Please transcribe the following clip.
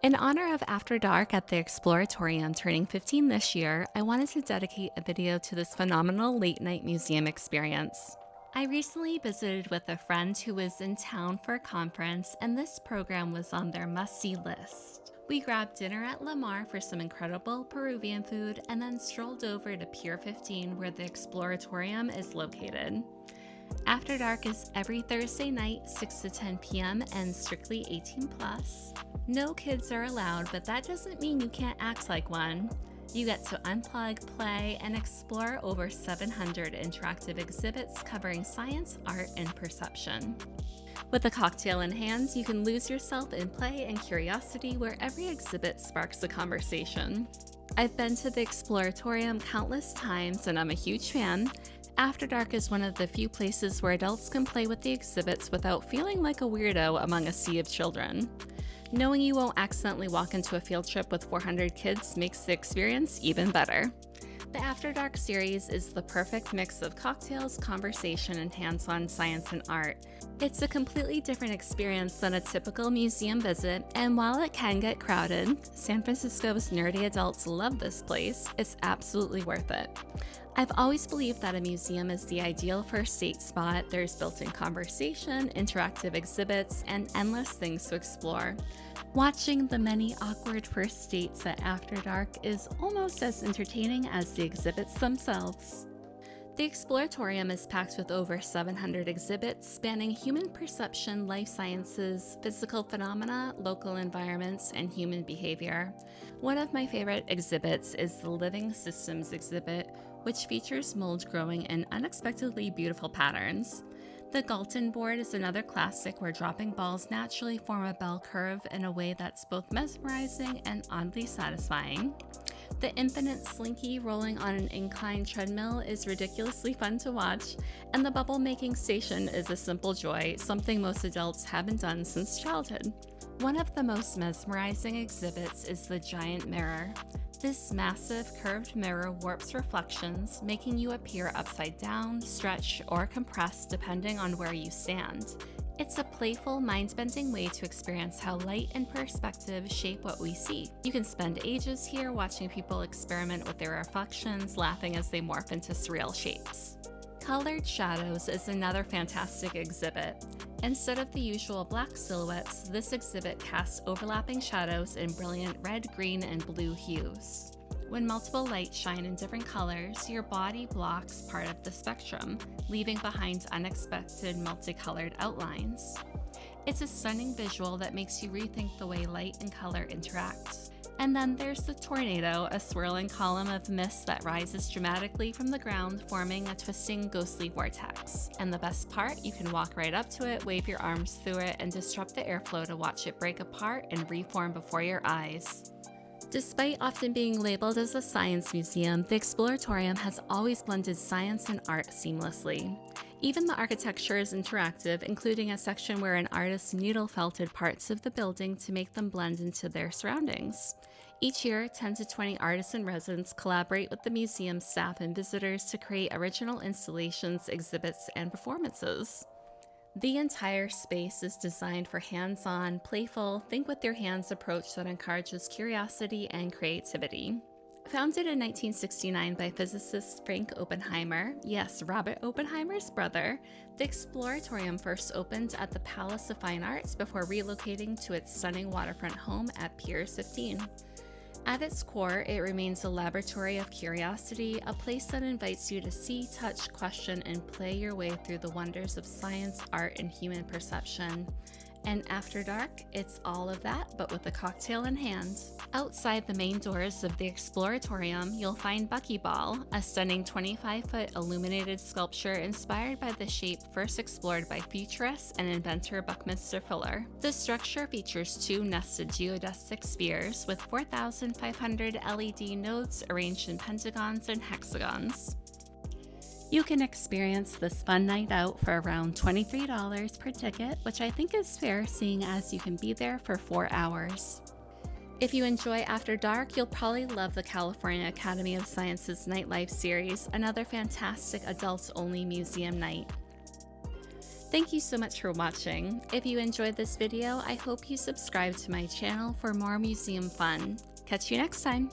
In honor of After Dark at the Exploratorium turning 15 this year, I wanted to dedicate a video to this phenomenal late night museum experience. I recently visited with a friend who was in town for a conference, and this program was on their must-see list. We grabbed dinner at Lamar for some incredible Peruvian food and then strolled over to Pier 15 where the Exploratorium is located. After Dark is every Thursday night, 6 to 10 p.m. and strictly 18 plus. No kids are allowed, but that doesn't mean you can't act like one. You get to unplug, play, and explore over 700 interactive exhibits covering science, art, and perception. With a cocktail in hand, you can lose yourself in play and curiosity where every exhibit sparks a conversation. I've been to the Exploratorium countless times and I'm a huge fan. After Dark is one of the few places where adults can play with the exhibits without feeling like a weirdo among a sea of children. Knowing you won't accidentally walk into a field trip with 400 kids makes the experience even better. The After Dark series is the perfect mix of cocktails, conversation, and hands-on science and art. It's a completely different experience than a typical museum visit, and while it can get crowded, San Francisco's nerdy adults love this place. It's absolutely worth it. I've always believed that a museum is the ideal first date spot. There's built-in conversation, interactive exhibits, and endless things to explore. Watching the many awkward first dates at After Dark is almost as entertaining as the exhibits themselves. The Exploratorium is packed with over 700 exhibits spanning human perception, life sciences, physical phenomena, local environments, and human behavior. One of my favorite exhibits is the Living Systems exhibit, which features mold growing in unexpectedly beautiful patterns. The Galton board is another classic where dropping balls naturally form a bell curve in a way that's both mesmerizing and oddly satisfying. The infinite slinky rolling on an inclined treadmill is ridiculously fun to watch, and the bubble making station is a simple joy, something most adults haven't done since childhood. One of the most mesmerizing exhibits is the giant mirror. This massive curved mirror warps reflections, making you appear upside down, stretch, or compress depending on where you stand. It's a playful, mind-bending way to experience how light and perspective shape what we see. You can spend ages here watching people experiment with their reflections, laughing as they morph into surreal shapes. Colored Shadows is another fantastic exhibit. Instead of the usual black silhouettes, this exhibit casts overlapping shadows in brilliant red, green, and blue hues. When multiple lights shine in different colors, your body blocks part of the spectrum, leaving behind unexpected multicolored outlines. It's a stunning visual that makes you rethink the way light and color interact. And then there's the Tornado, a swirling column of mist that rises dramatically from the ground, forming a twisting, ghostly vortex. And the best part, you can walk right up to it, wave your arms through it, and disrupt the airflow to watch it break apart and reform before your eyes. Despite often being labeled as a science museum, the Exploratorium has always blended science and art seamlessly. Even the architecture is interactive, including a section where an artist needle-felted parts of the building to make them blend into their surroundings. Each year, 10 to 20 artists and residents collaborate with the museum staff and visitors to create original installations, exhibits, and performances. The entire space is designed for hands-on, playful, think-with-your-hands approach that encourages curiosity and creativity. Founded in 1969 by physicist Frank Oppenheimer, yes, Robert Oppenheimer's brother, the Exploratorium first opened at the Palace of Fine Arts before relocating to its stunning waterfront home at Pier 15. At its core, it remains a laboratory of curiosity, a place that invites you to see, touch, question, and play your way through the wonders of science, art, and human perception. And After Dark, it's all of that, but with a cocktail in hand. Outside the main doors of the Exploratorium, you'll find Buckyball, a stunning 25-foot illuminated sculpture inspired by the shape first explored by futurist and inventor Buckminster Fuller. The structure features two nested geodesic spheres with 4,500 LED nodes arranged in pentagons and hexagons. You can experience this fun night out for around $23 per ticket, which I think is fair seeing as you can be there for 4 hours. If you enjoy After Dark, you'll probably love the California Academy of Sciences Nightlife series, another fantastic adults-only museum night. Thank you so much for watching. If you enjoyed this video, I hope you subscribe to my channel for more museum fun. Catch you next time.